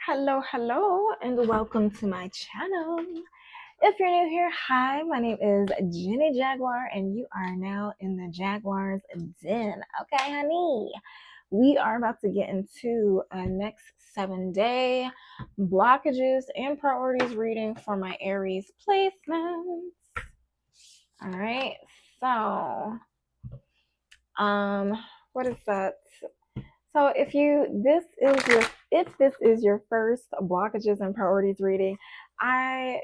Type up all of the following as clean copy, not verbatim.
Hello, and welcome to my channel. If you're new here, hi, my name is Jenny Jaguar, and you are now in the Jaguar's Den. Okay, honey, we are about to get into a next 7-day blockages and priorities reading for my Aries placements. All right, so, what is that? So if this is your first blockages and priorities reading, I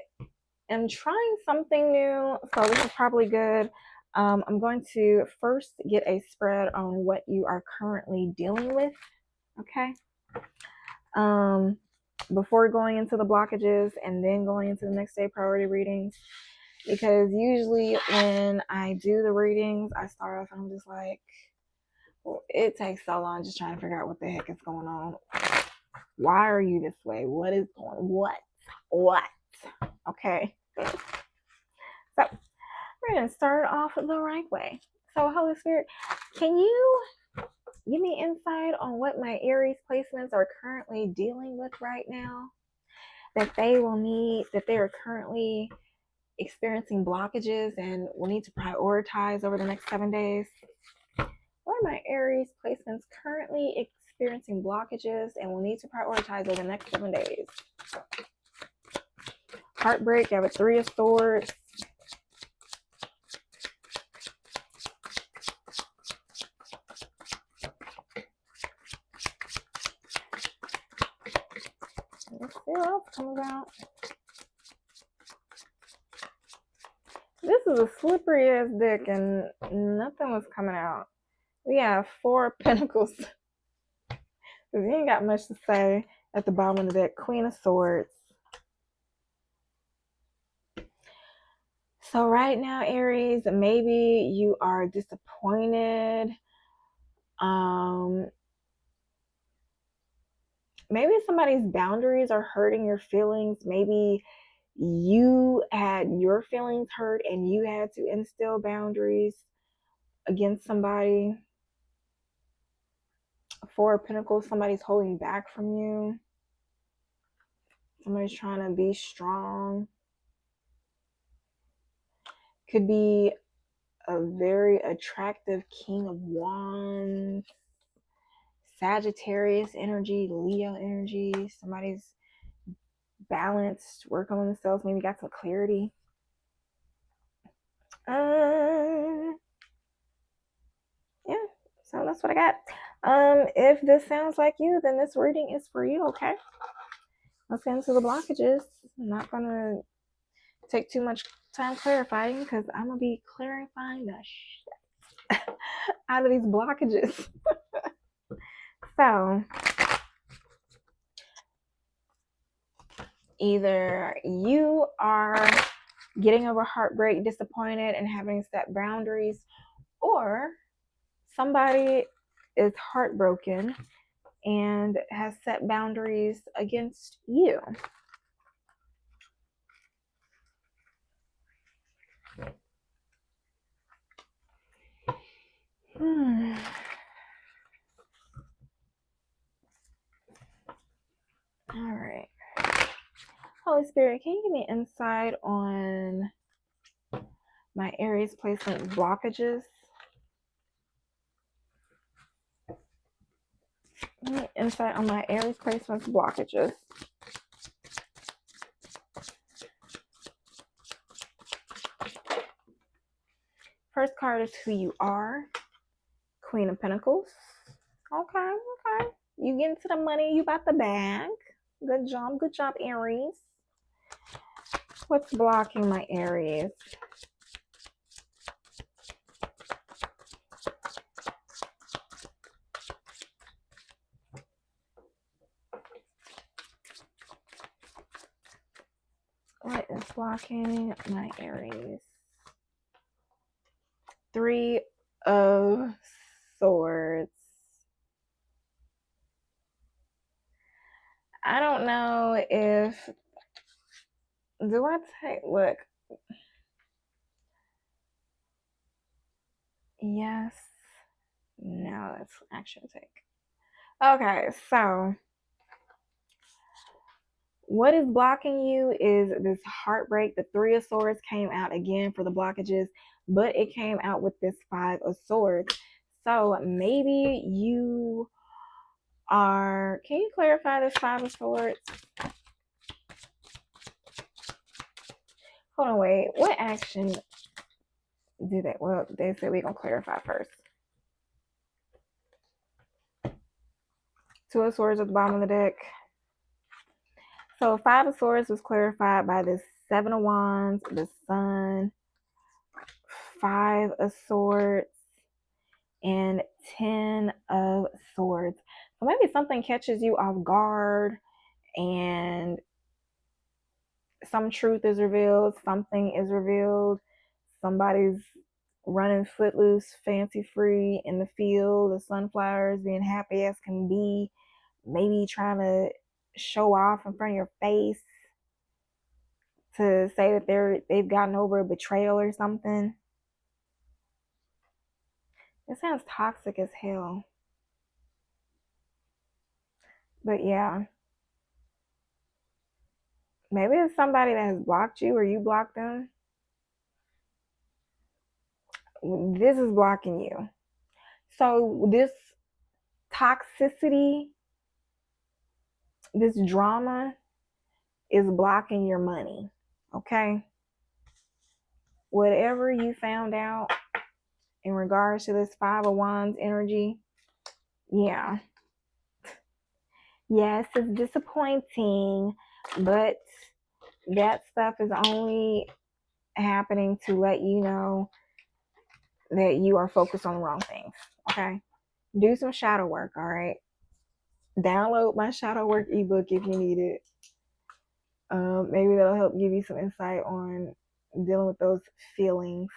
am trying something new, so this is probably good. I'm going to first get a spread on what you are currently dealing with, okay? Before going into the blockages and then going into the next day priority readings, because usually when I do the readings, I start off and I'm just like, it takes so long just trying to figure out what the heck is going on. Why are you this way? What is going on? What? Okay. So we're going to start off the right way. So Holy Spirit, can you give me insight on what my Aries placements are currently dealing with right now? That they are currently experiencing blockages and will need to prioritize over the next 7 days. What are my Aries placements currently experiencing blockages and will need to prioritize over the next 7 days? Heartbreak, you have a 3 of Swords. Let's see what else comes out. This is a slippery ass deck and nothing was coming out. We have 4 of Pentacles. You ain't got much to say at the bottom of the deck. Queen of Swords. So right now, Aries, maybe you are disappointed. Maybe somebody's boundaries are hurting your feelings. Maybe you had your feelings hurt and you had to instill boundaries against somebody. 4 of Pentacles, somebody's holding back from you. Somebody's trying to be strong. Could be a very attractive King of Wands, Sagittarius energy, Leo energy. Somebody's balanced, working on themselves, maybe got some clarity. Yeah, so that's what I got. If this sounds like you, then this reading is for you, okay? Let's get into the blockages. I'm not gonna take too much time clarifying because I'm gonna be clarifying the shit out of these blockages. So either you are getting over heartbreak, disappointed, and having to set boundaries, or somebody is heartbroken and has set boundaries against you. All right. Holy Spirit, can you give me insight on my Aries placement blockages? Give me insight on my Aries placements blockages. First card is who you are. Queen of Pentacles. Okay. You get into the money, you got the bag. Good job, Aries. What's blocking my Aries? What is blocking my Aries? 3 of Swords. I don't know if, do I take, look, yes, no, that's action take. Okay, so What is blocking you is this heartbreak. The Three of Swords came out again for the blockages, but it came out with this Five of Swords. So maybe you are, can you clarify this Five of Swords? Hold on, wait. What action do they, well, they said we're going to clarify first. Two of Swords at the bottom of the deck. So Five of Swords was clarified by this Seven of Wands, the Sun, Five of Swords, and 10 of Swords. So maybe something catches you off guard and some truth is revealed, something is revealed, somebody's running footloose, fancy free in the field, the sunflowers, being happy as can be, maybe trying to show off in front of your face to say that they've gotten over a betrayal or something. It sounds toxic as hell. But yeah. Maybe it's somebody that has blocked you or you blocked them. This is blocking you. So this toxicity, this drama is blocking your money. Okay? Whatever you found out in regards to this Five of Wands energy, yeah. Yes, it's disappointing, but that stuff is only happening to let you know that you are focused on the wrong things. Okay? Do some shadow work, all right? Download my shadow work ebook if you need it. Maybe that'll help give you some insight on dealing with those feelings.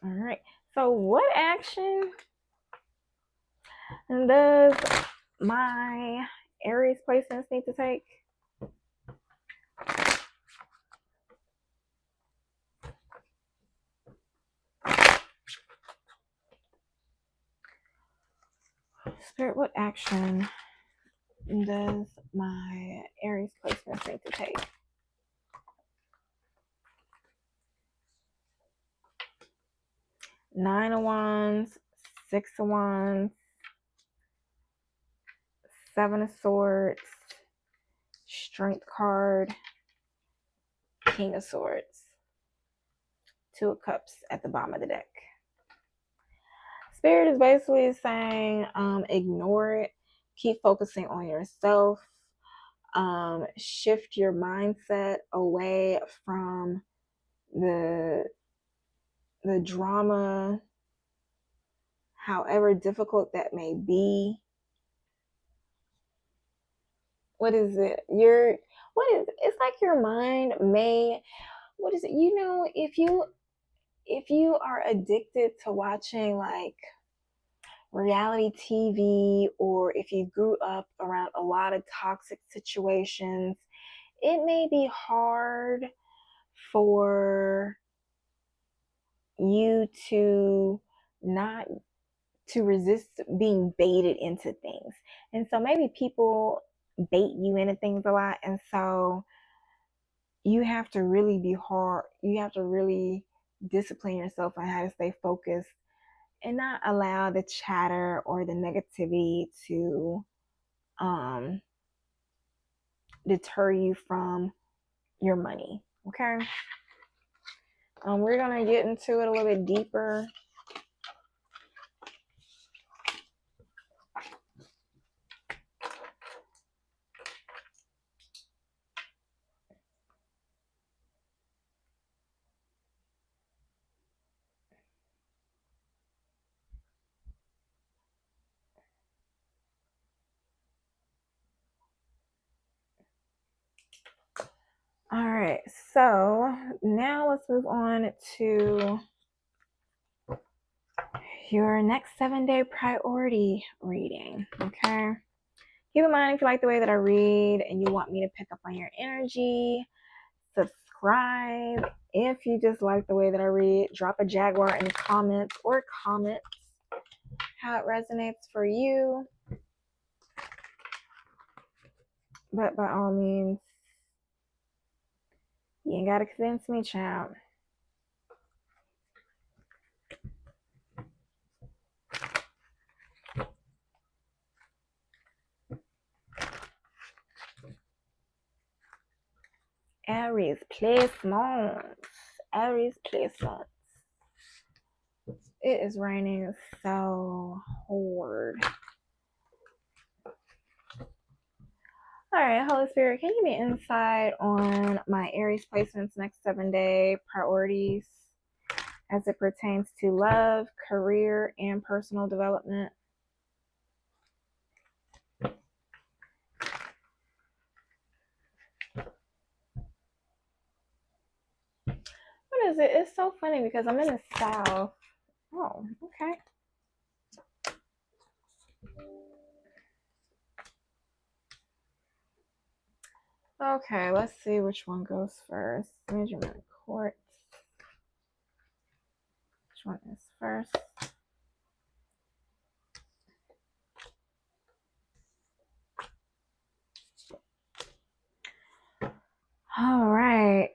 All right. So what action does my Aries placements need to take? Spirit, what action does my Aries placements need to take? Nine of Wands, Six of Wands, Seven of Swords, Strength card, King of Swords, Two of Cups at the bottom of the deck. Spirit is basically saying ignore it, keep focusing on yourself, shift your mindset away from the drama, however difficult that may be. What is it? It's like your mind may, what is it? You know, if you are addicted to watching like reality TV, or if you grew up around a lot of toxic situations, it may be hard for you to not to resist being baited into things. And so maybe people bait you into things a lot, and so you have to really be hard, you have to really discipline yourself on how to stay focused and not allow the chatter or the negativity to deter you from your money. Okay. We're gonna get into it a little bit deeper. All right, so now let's move on to your next 7-day priority reading. Okay. Keep in mind, if you like the way that I read and you want me to pick up on your energy, subscribe. If you just like the way that I read, drop a jaguar in the comments or comment how it resonates for you. But by all means, you ain't gotta convince me, child. Aries placements. Aries placements. It is raining so hard. All right, Holy Spirit, can you give me insight on my Aries placements next 7-day priorities as it pertains to love, career, and personal development? What is it? It's so funny because I'm in the South. Oh, okay. Okay, let's see which one goes first. Measurement quartz. Which one is first? All right.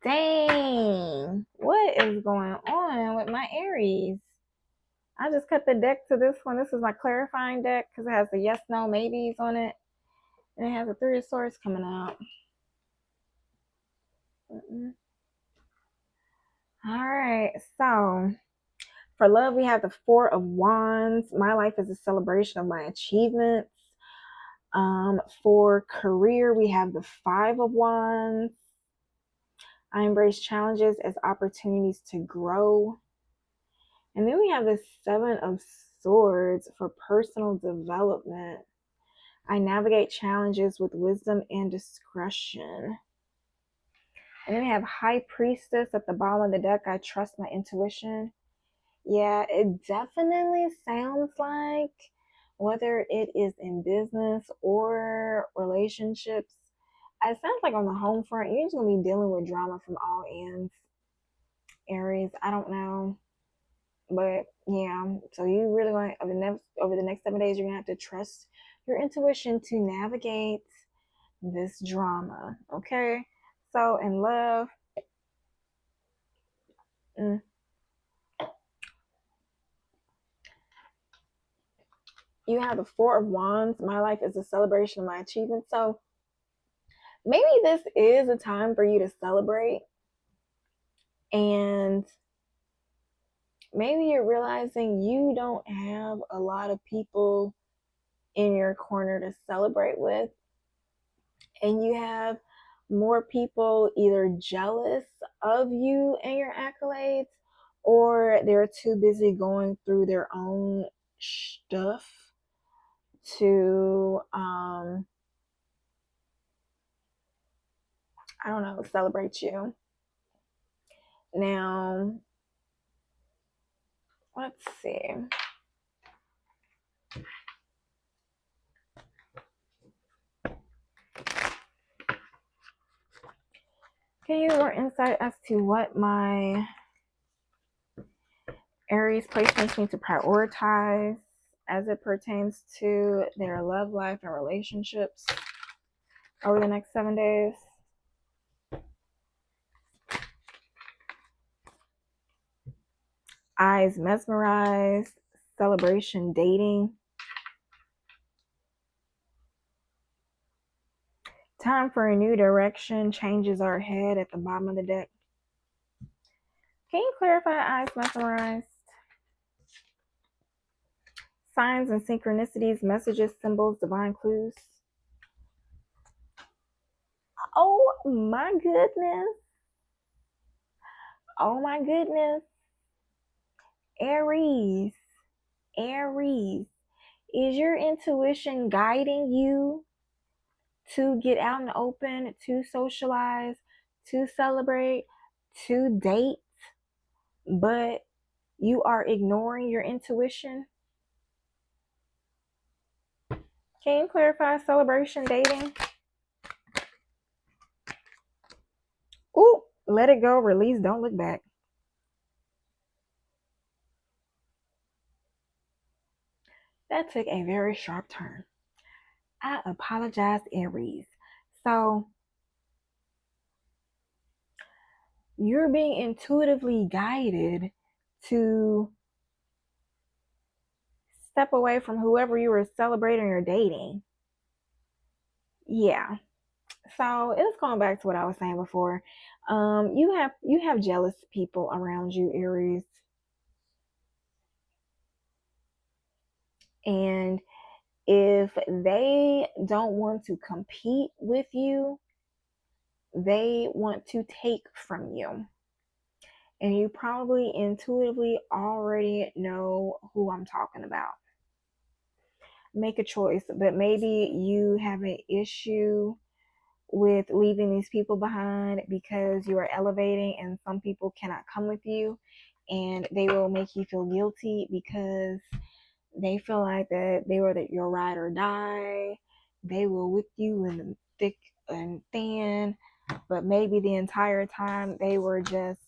Dang. What is going on with my Aries? I just cut the deck to this one. This is my clarifying deck because it has the yes, no, maybes on it. And it has the 3 of Swords coming out. All right. So for love, we have the 4 of Wands. My life is a celebration of my achievements. For career, we have the 5 of Wands. I embrace challenges as opportunities to grow. And then we have the 7 of Swords for personal development. I navigate challenges with wisdom and discretion. And then we have High Priestess at the bottom of the deck. I trust my intuition. Yeah, it definitely sounds like whether it is in business or relationships, it sounds like on the home front, you're just going to be dealing with drama from all ends. Aries, I don't know. But yeah, so you really going over the next 7 days, you're going to have to trust your intuition to navigate this drama. Okay? So in love, you have the 4 of Wands. My life is a celebration of my achievements. So maybe this is a time for you to celebrate. And maybe you're realizing you don't have a lot of people in your corner to celebrate with. And you have more people either jealous of you and your accolades, or they're too busy going through their own stuff to I don't know, celebrate you. Now, let's see. Can you give more insight as to what my Aries placements need to prioritize as it pertains to their love life and relationships over the next 7 days? Eyes mesmerized, celebration dating. Time for a new direction, changes are ahead at the bottom of the deck. Can you clarify eyes mesmerized? Signs and synchronicities, messages, symbols, divine clues. Oh my goodness. Oh my goodness. Aries. Aries. Is your intuition guiding you to get out in the open, to socialize, to celebrate, to date, but you are ignoring your intuition? Can you clarify celebration dating? Ooh, let it go, release, don't look back. That took a very sharp turn. I apologize, Aries. So you're being intuitively guided to step away from whoever you were celebrating or dating. Yeah. So it's going back to what I was saying before. You have jealous people around you, Aries. And if they don't want to compete with you, they want to take from you. And you probably intuitively already know who I'm talking about. Make a choice, but maybe you have an issue with leaving these people behind because you are elevating and some people cannot come with you, and they will make you feel guilty because they feel like that they were your ride or die. They were with you in the thick and thin, but maybe the entire time they were just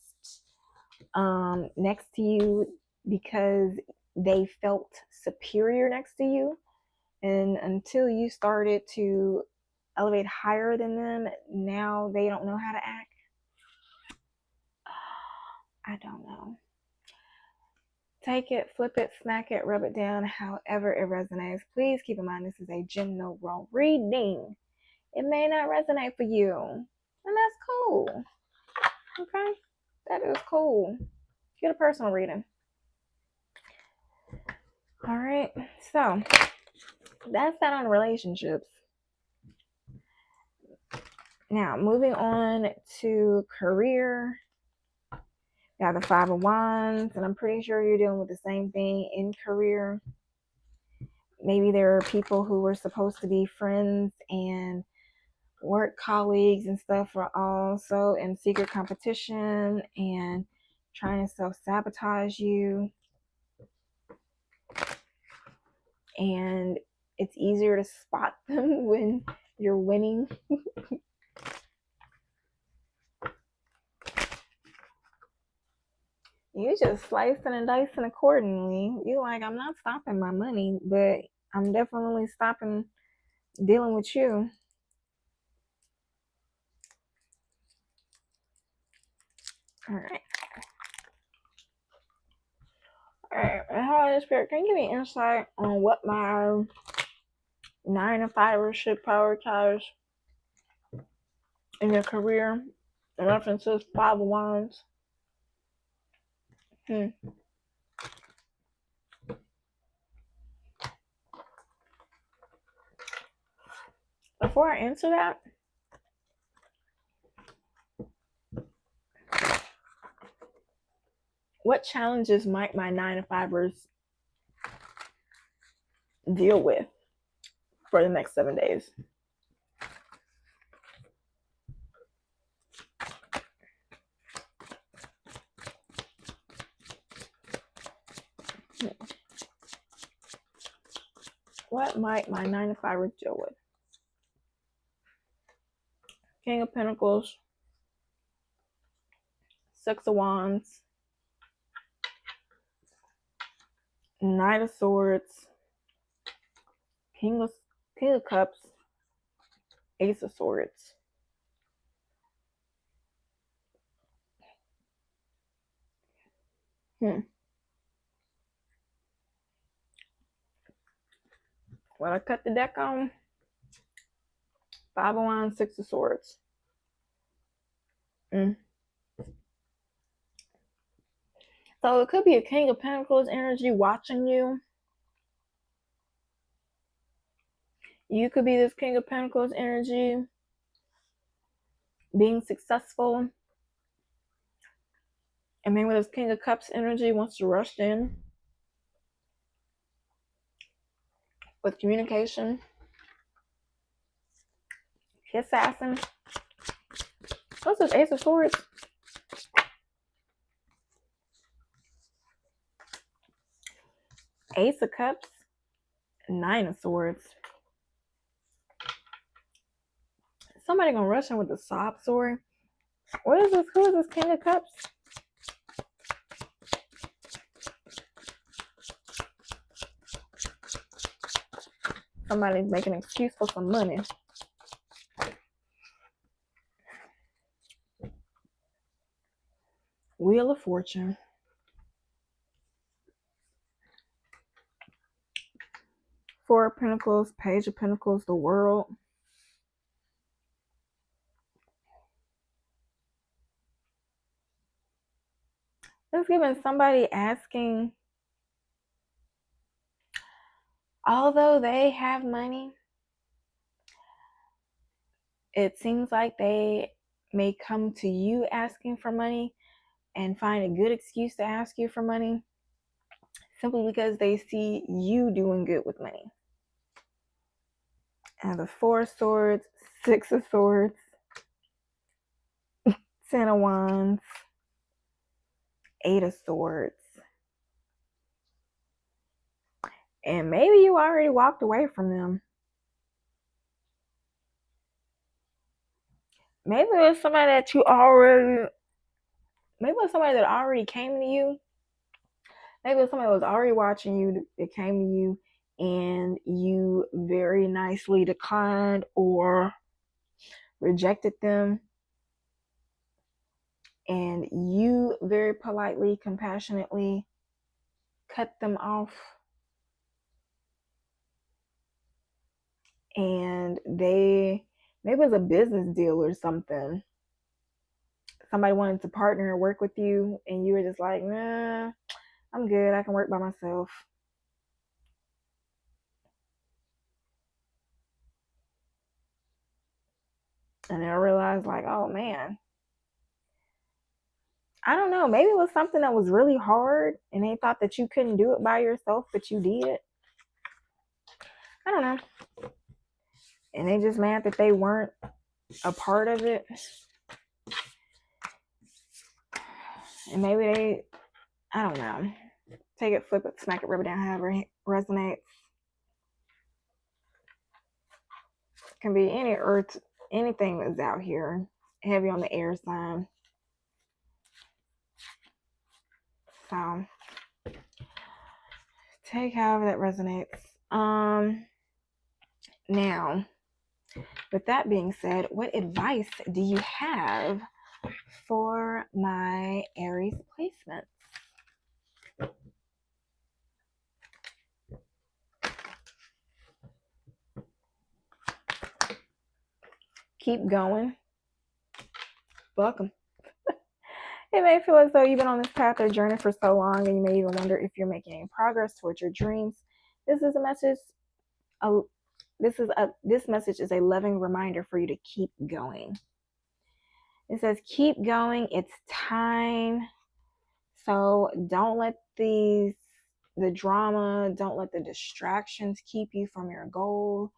next to you because they felt superior next to you. And until you started to elevate higher than them, now they don't know how to act. I don't know. Take it, flip it, smack it, rub it down, however it resonates. Please keep in mind this is a general reading. It may not resonate for you, and that's cool. Okay? That is cool. Get a personal reading. All right, so that's that on relationships. Now, moving on to career. You have the Five of Wands, and I'm pretty sure you're dealing with the same thing in career. Maybe there are people who were supposed to be friends and work colleagues and stuff are also in secret competition and trying to self-sabotage you. And it's easier to spot them when you're winning. You just slicing and dicing accordingly. You're like, I'm not stopping my money, but I'm definitely stopping dealing with you. All right. Alright, Holy Spirit, can you give me insight on what my 9 to 5ers should prioritize in your career? The references, Five of Wands. Before I answer that, what challenges might my 9 to 5ers deal with for the next 7 days? What might my 9 to 5ers deal with? King of Pentacles, Six of Wands, Knight of Swords, King of Cups, Ace of Swords. When I cut the deck on, Five of Wands, Six of Swords. So it could be a King of Pentacles energy watching you. You could be this King of Pentacles energy being successful. And maybe this King of Cups energy wants to rush in with communication. Assassin. What's this Ace of Swords? Ace of Cups, Nine of Swords. Somebody gonna rush in with the sob story. What is this? Who is this King of Cups? Somebody's making an excuse for some money. Wheel of Fortune. Four of Pentacles, Page of Pentacles, the World. It's giving somebody asking, although they have money, it seems like they may come to you asking for money and find a good excuse to ask you for money simply because they see you doing good with money. And the Four of Swords, Six of Swords, Ten of Wands, Eight of Swords. And maybe you already walked away from them. Maybe it was somebody that already came to you. Maybe it was somebody that was already watching you that came to you and you very nicely declined or rejected them. And you very politely, compassionately cut them off. And maybe it was a business deal or something. Somebody wanted to partner and work with you, and you were just like, nah, I'm good. I can work by myself. And then I realized, like, oh man, I don't know. Maybe it was something that was really hard, and they thought that you couldn't do it by yourself, but you did. I don't know. And they just mad that they weren't a part of it. And maybe I don't know. Take it, flip it, smack it, rub it down, however it resonates. It can be any earth, anything that's out here, heavy on the air sign. So take however that resonates. Now, with that being said, what advice do you have for my Aries placements? Keep going. Welcome. It may feel as though you've been on this path or journey for so long, and you may even wonder if you're making any progress towards your dreams. This is a message. This message is a loving reminder for you to keep going. It says, keep going. It's time. So don't let the drama, don't let the distractions keep you from your goal.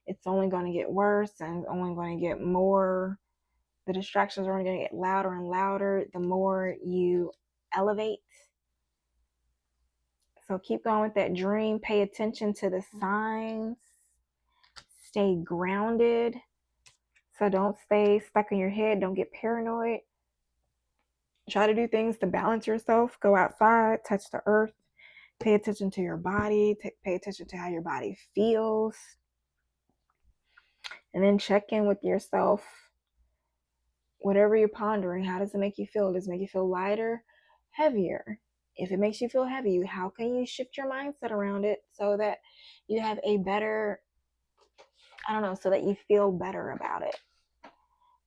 It's only going to get worse and only going to get more. The distractions are only going to get louder and louder the more you elevate. So keep going with that dream. Pay attention to the signs. Stay grounded. So don't stay stuck in your head. Don't get paranoid. Try to do things to balance yourself. Go outside, touch the earth. Pay attention to your body. Pay attention to how your body feels. And then check in with yourself. Whatever you're pondering, how does it make you feel? Does it make you feel lighter, heavier? If it makes you feel heavy, how can you shift your mindset around it so that you have a better, so that you feel better about it?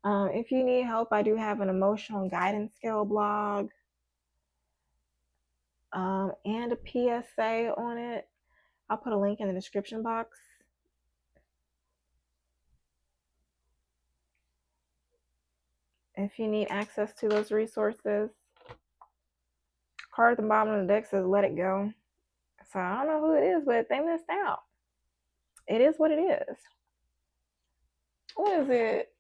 If you need help, I do have an emotional guidance scale blog and a PSA on it. I'll put a link in the description box. If you need access to those resources. Card at the bottom of the deck says, let it go. So I don't know who it is, but they missed out. It is what it is. What is it?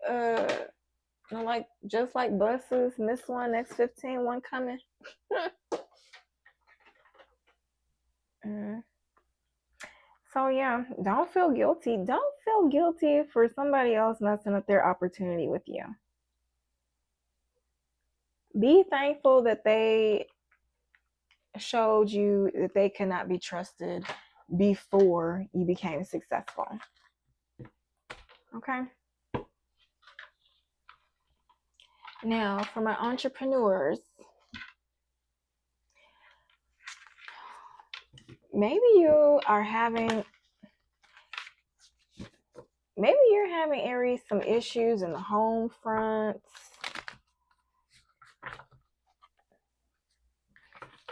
Just like buses, miss one, next 15, one coming. So yeah, don't feel guilty. Don't feel guilty for somebody else messing up their opportunity with you. Be thankful that they showed you that they cannot be trusted before you became successful. Okay. Now, for my entrepreneurs, maybe you're having Aries some issues in the home front,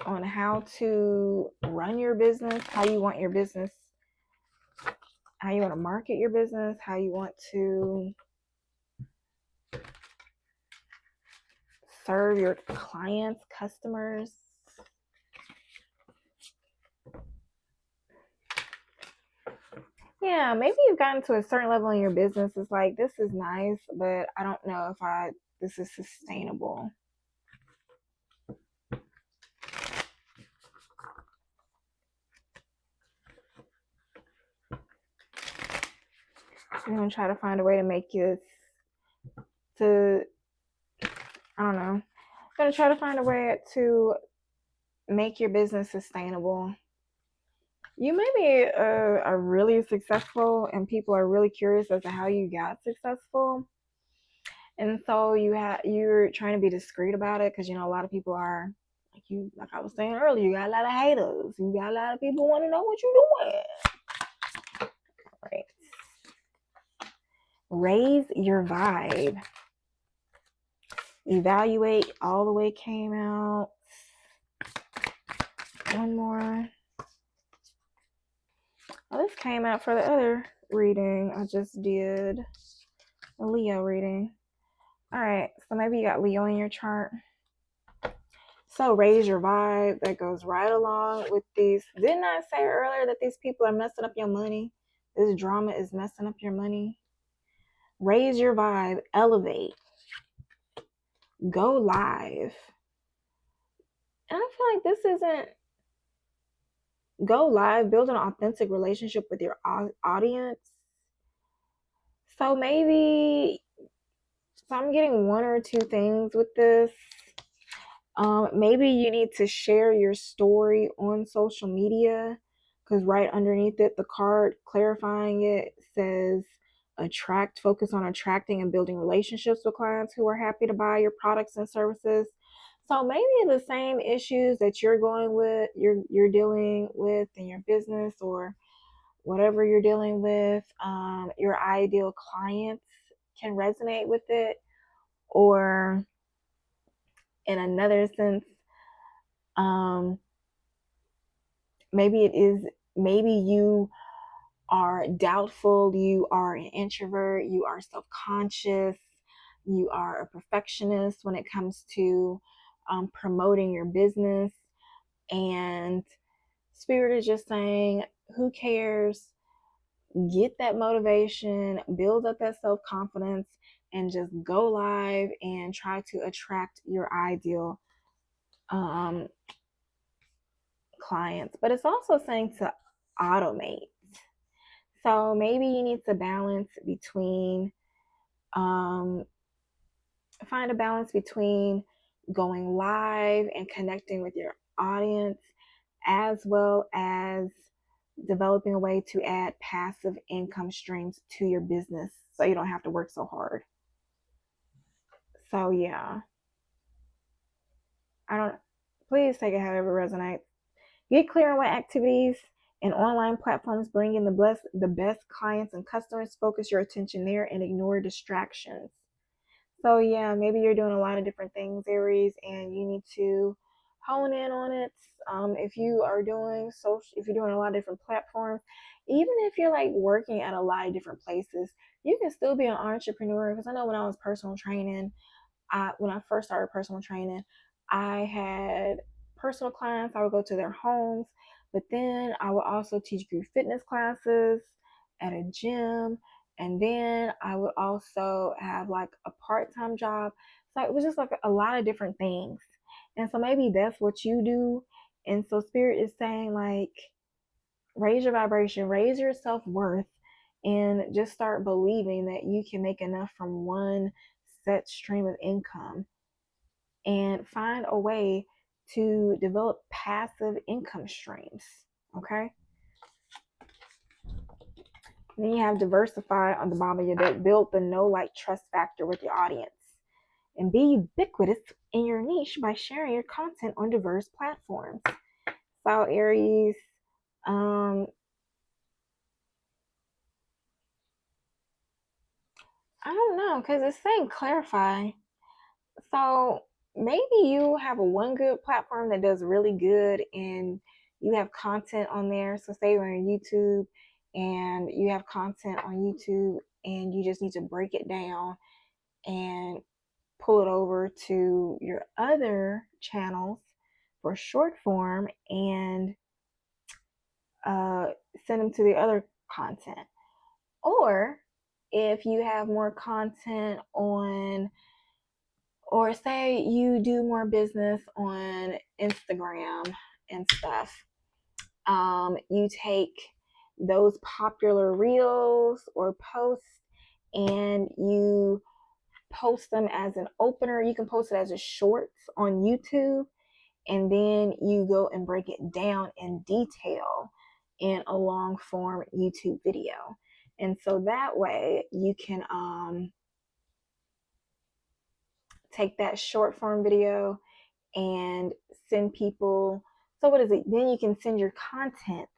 on how to run your business, how you want to market your business, how you want to serve your clients, customers. Yeah, maybe you've gotten to a certain level in your business. It's like, this is nice, but I don't know if this is sustainable. I'm going to try to find a way to make this I'm going to try to find a way to make your business sustainable. You may be a really successful, and people are really curious as to how you got successful. And so you're trying to be discreet about it, because a lot of people are like I was saying earlier, you got a lot of haters. You got a lot of people want to know what you're doing. Right. Raise your vibe. Evaluate all the way came out. One more. Well, this came out for the other reading I just did, a Leo reading. All right, so maybe you got Leo in your chart. So raise your vibe. That goes right along with these. Didn't I say earlier that these people are messing up your money? This drama is messing up your money. Raise your vibe. Elevate. Go live. And I feel like this isn't go live. Build an authentic relationship with your audience. So I'm getting one or two things with this. Maybe you need to share your story on social media, because right underneath it, the card clarifying it says focus on attracting and building relationships with clients who are happy to buy your products and services. So maybe the same issues that you're dealing with in your business, or whatever you're dealing with, your ideal clients can resonate with it. Or in another sense, maybe you are doubtful, you are an introvert, you are self-conscious, you are a perfectionist when it comes to promoting your business, and Spirit is just saying, who cares? Get that motivation, build up that self-confidence, and just go live and try to attract your ideal clients. But it's also saying to automate. So maybe you need to find a balance between going live and connecting with your audience, as well as developing a way to add passive income streams to your business so you don't have to work so hard. So yeah, please take it however it resonates. Get clear on what activities and online platforms bring in the best clients and customers. Focus your attention there and ignore distractions. So yeah, maybe you're doing a lot of different things, Aries, and you need to hone in on it. If you're doing a lot of different platforms, even if you're like working at a lot of different places, you can still be an entrepreneur. Because I know when I was personal training, when I first started personal training, I had personal clients. I would go to their homes, but then I would also teach group fitness classes at a gym, and then I would also have like a part-time job. So it was just like a lot of different things. And so maybe that's what you do. And so Spirit is saying, like, raise your vibration, raise your self-worth, and just start believing that you can make enough from one set stream of income, and find a way to develop passive income streams. Okay. Then you have diversify on the bottom of your deck. Build the know, like, trust factor with your audience. And be ubiquitous in your niche by sharing your content on diverse platforms. So, Aries, I don't know, because it's saying clarify. So maybe you have a one good platform that does really good and you have content on there. So say you're on YouTube and you have content on YouTube and you just need to break it down and pull it over to your other channels for short form and send them to the other content. Or if you have more content on, or say you do more business on Instagram and stuff, you take those popular reels or posts and you post them as an opener. You can post it as a shorts on YouTube, and then you go and break it down in detail in a long form YouTube video. And so that way you can take that short form video and send people. So what is it? Then you can send your content,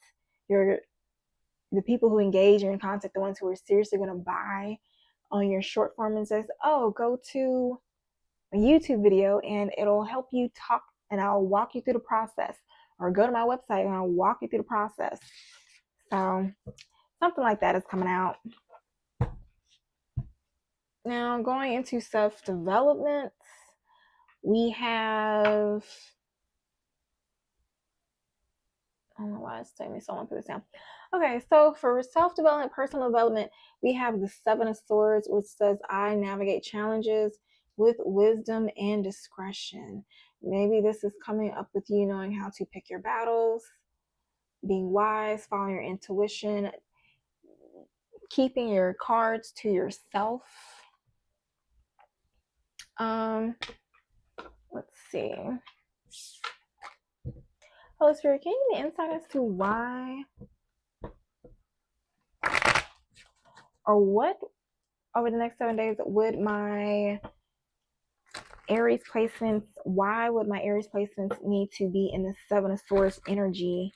the people who engage in your content, the ones who are seriously going to buy on your short form, and says, oh, go to a YouTube video and it'll help you talk and I'll walk you through the process, or go to my website and I'll walk you through the process. So something like that is coming out. Now, going into self-development, we have, I don't know why it's taking me so long to put this down. Okay, so for self-development, personal development, we have the Seven of Swords, which says, I navigate challenges with wisdom and discretion. Maybe this is coming up with you knowing how to pick your battles, being wise, following your intuition, keeping your cards to yourself. Let's see. Holy Spirit, can you give me insight as to why or what over the next 7 days would my Aries placements, why would my Aries placements need to be in the Seven of Swords energy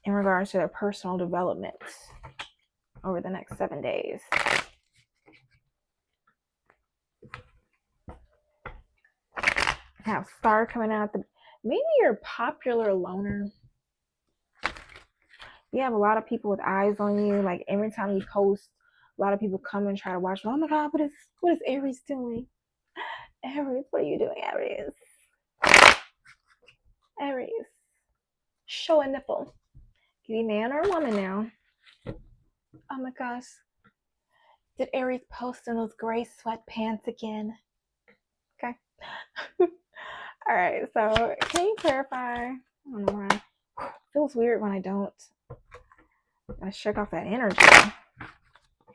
in regards to their personal development over the next 7 days? Have Star coming out. Maybe you're a popular loner. You have a lot of people with eyes on you. Like every time you post, a lot of people come and try to watch. Oh my God, what is Aries doing? Aries, what are you doing, Aries? Aries, show a nipple. Can you be man or woman now? Oh my gosh. Did Aries post in those gray sweatpants again? Okay. All right, so can you clarify? I don't know why. It feels weird when I don't. I shake off that energy.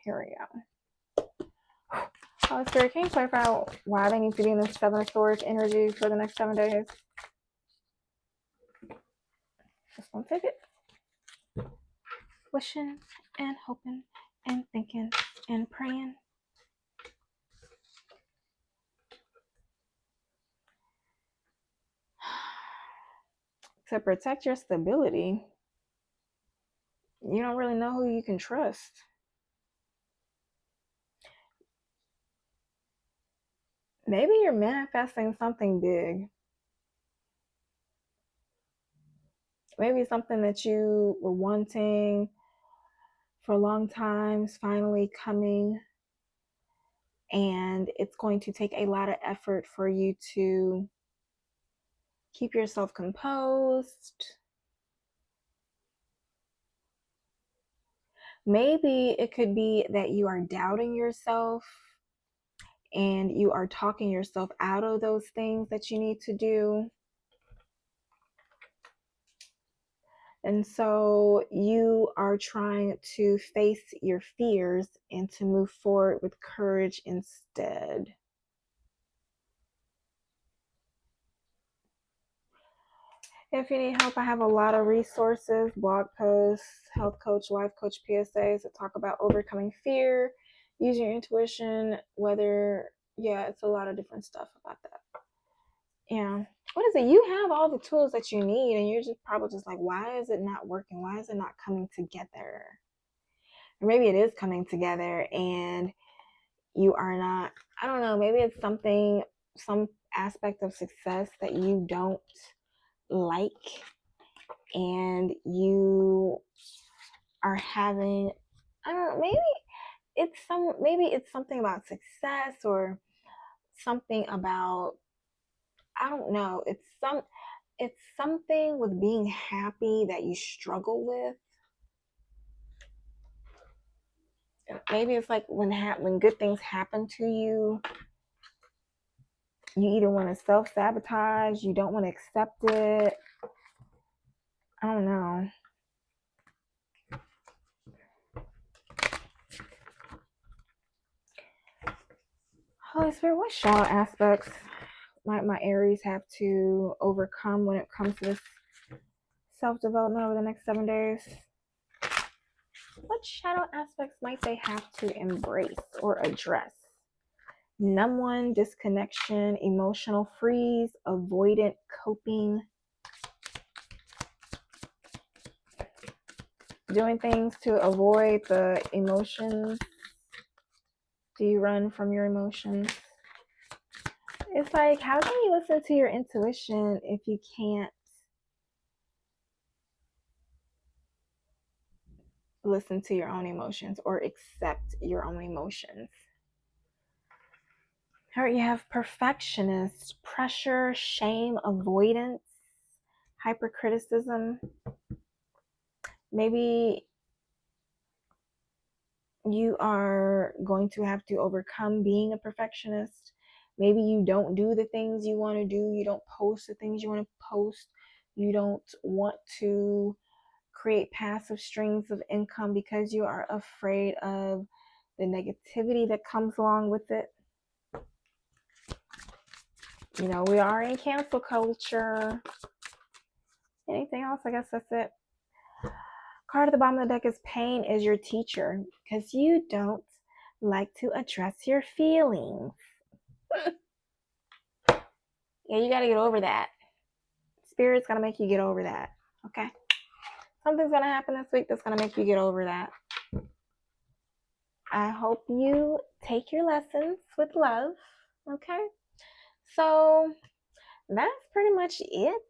Here we go. Oh, Spirit, can you clarify why they need to be in the Seven of Swords energy for the next 7 days? Just one second. Wishing and hoping and thinking and praying. To protect your stability, you don't really know who you can trust. Maybe you're manifesting something big. Maybe something that you were wanting for a long time is finally coming, and it's going to take a lot of effort for you to keep yourself composed. Maybe it could be that you are doubting yourself and you are talking yourself out of those things that you need to do. And so you are trying to face your fears and to move forward with courage instead. If you need help, I have a lot of resources, blog posts, health coach, life coach PSAs that talk about overcoming fear, using your intuition, it's a lot of different stuff about that. Yeah. What is it? You have all the tools that you need, and you're just probably just like, why is it not working? Why is it not coming together? Or maybe it is coming together and you are not, I don't know, maybe it's some aspect of success that you don't like, and you are having, I don't know, maybe it's something about success, or something about, I don't know, it's something with being happy that you struggle with. Maybe it's like when good things happen to you, you either want to self-sabotage, you don't want to accept it. I don't know. Holy Spirit, what shadow aspects might my Aries have to overcome when it comes to this self-development over the next 7 days? What shadow aspects might they have to embrace or address? Numb one, disconnection, emotional freeze, avoidant coping, doing things to avoid the emotions. Do you run from your emotions? It's like, how can you listen to your intuition if you can't listen to your own emotions or accept your own emotions? All right, you have perfectionist, pressure, shame, avoidance, hypercriticism. Maybe you are going to have to overcome being a perfectionist. Maybe you don't do the things you want to do. You don't post the things you want to post. You don't want to create passive streams of income because you are afraid of the negativity that comes along with it. You know, we are in cancel culture. Anything else? I guess that's it. Card at the bottom of the deck is pain is your teacher, because you don't like to address your feelings. Yeah, you got to get over that. Spirit's going to make you get over that. Okay? Something's going to happen this week that's going to make you get over that. I hope you take your lessons with love. Okay? So that's pretty much it.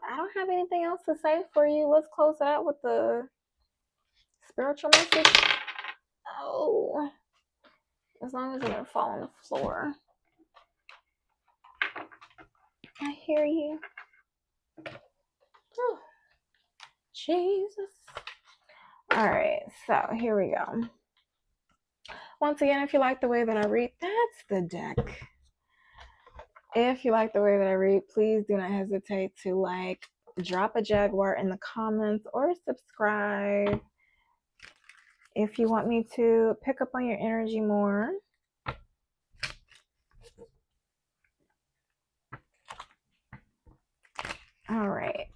I don't have anything else to say for you. Let's close it out with the spiritual message. Oh, as long as it doesn't fall on the floor. I hear you. Oh, Jesus. All right, so here we go. Once again, if you like the way that I read, that's the deck. If you like the way that I read, please do not hesitate to drop a jaguar in the comments, or subscribe if you want me to pick up on your energy more. All right.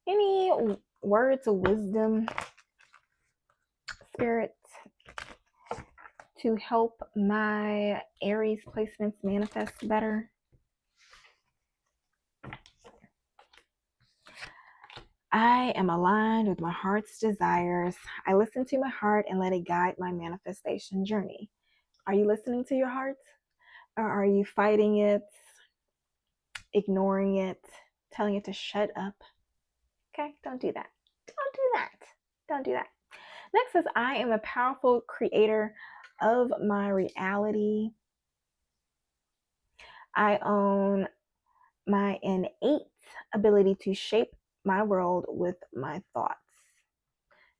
Any words of wisdom, Spirit, to help my Aries placements manifest better? I am aligned with my heart's desires. I listen to my heart and let it guide my manifestation journey. Are you listening to your heart? Or are you fighting it, ignoring it, telling it to shut up? Okay, don't do that. Don't do that. Don't do that. Next is, I am a powerful creator of my reality. I own my innate ability to shape my world with my thoughts.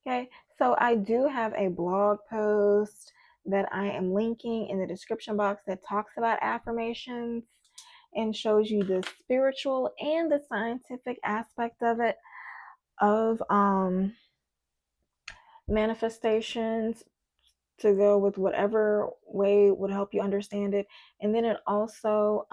Okay, so I do have a blog post that I am linking in the description box that talks about affirmations and shows you the spiritual and the scientific aspect of it, of manifestations, to go with whatever way would help you understand it. And then it also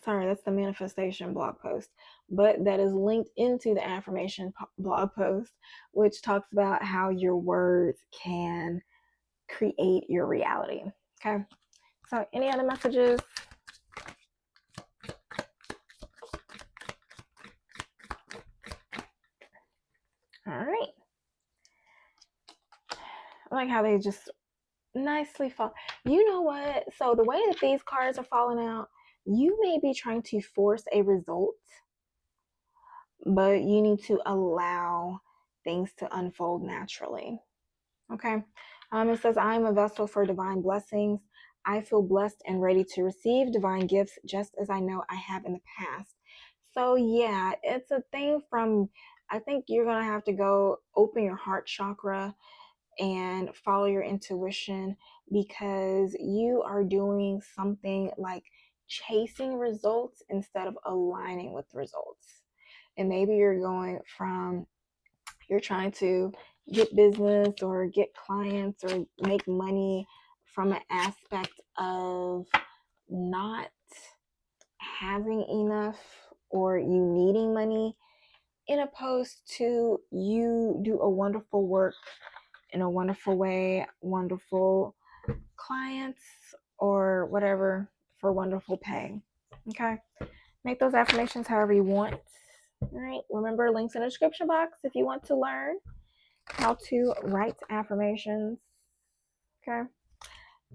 sorry, that's the manifestation blog post, but that is linked into the affirmation blog post, which talks about how your words can create your reality. Okay. So, any other messages? All right. I like how they just nicely fall. You know what? So, the way that these cards are falling out, you may be trying to force a result, but you need to allow things to unfold naturally. Okay. It says, I am a vessel for divine blessings. I feel blessed and ready to receive divine gifts just as I know I have in the past. So, yeah, it's a thing from, I think you're going to have to go open your heart chakra and follow your intuition, because you are doing something like chasing results instead of aligning with results. And maybe you're going from, you're trying to get business or get clients or make money from an aspect of not having enough or you needing money, in opposed to you do a wonderful work in a wonderful way, wonderful clients or whatever for wonderful pay. Okay. Make those affirmations however you want. All right. Remember, links in the description box if you want to learn how to write affirmations. Okay.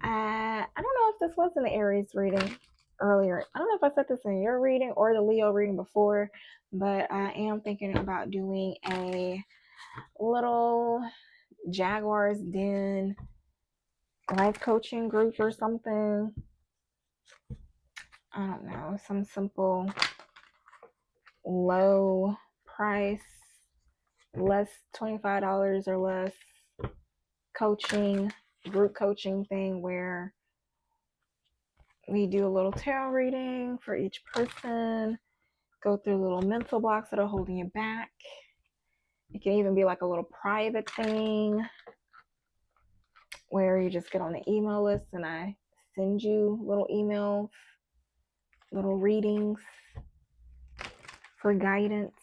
I don't know if this was in the Aries reading earlier. I don't know if I said this in your reading or the Leo reading before, but I am thinking about doing a little Jaguar's Den life coaching group or something. I don't know, some simple low price, less $25 or less coaching, group coaching thing where we do a little tarot reading for each person, go through little mental blocks that are holding you back. It can even be like a little private thing where you just get on the email list and I send you little emails, little readings for guidance.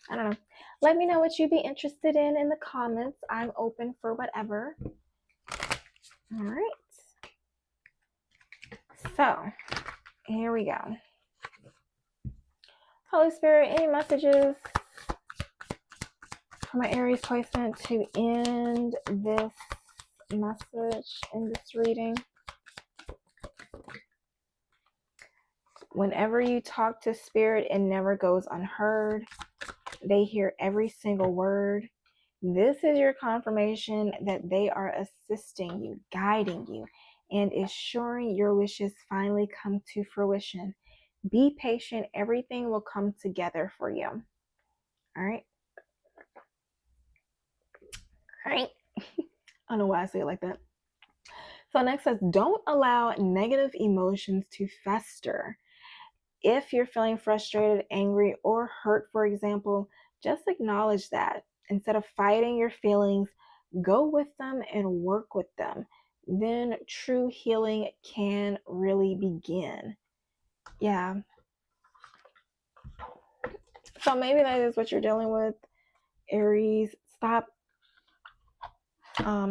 I don't know. Let me know what you'd be interested in the comments. I'm open for whatever. All right. So, here we go. Holy Spirit, any messages for my Aries placement to end this message in this reading? Whenever you talk to Spirit, it never goes unheard. They hear every single word. This is your confirmation that they are assisting you, guiding you, and ensuring your wishes finally come to fruition. Be patient. Everything will come together for you. All right. All right. I don't know why I say it like that. So next says, don't allow negative emotions to fester. If you're feeling frustrated, angry, or hurt, for example, just acknowledge that. Instead of fighting your feelings, go with them and work with them. Then true healing can really begin. Yeah. So maybe that is what you're dealing with, Aries. Stop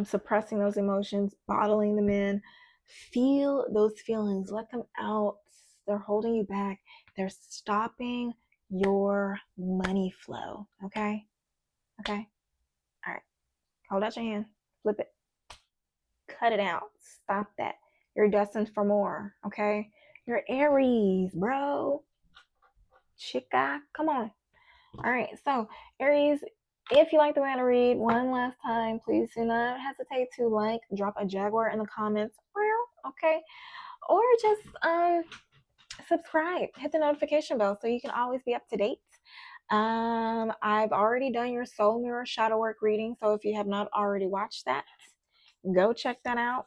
suppressing those emotions, bottling them in. Feel those feelings. Let them out. They're holding you back. They're stopping your money flow. Okay? Okay? All right. Hold out your hand. Flip it. Cut it out. Stop that. You're destined for more. Okay? You're Aries, bro. Chica. Come on. All right. So, Aries, if you like the way I read, one last time, please do not hesitate to like, drop a Jaguar in the comments. Okay? Or just subscribe. Hit the notification bell so you can always be up to date. I've already done your soul mirror shadow work reading, so if you have not already watched that, go check that out.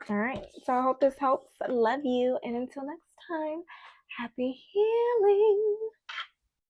All right, so I hope this helps. Love you, and until next time, happy healing.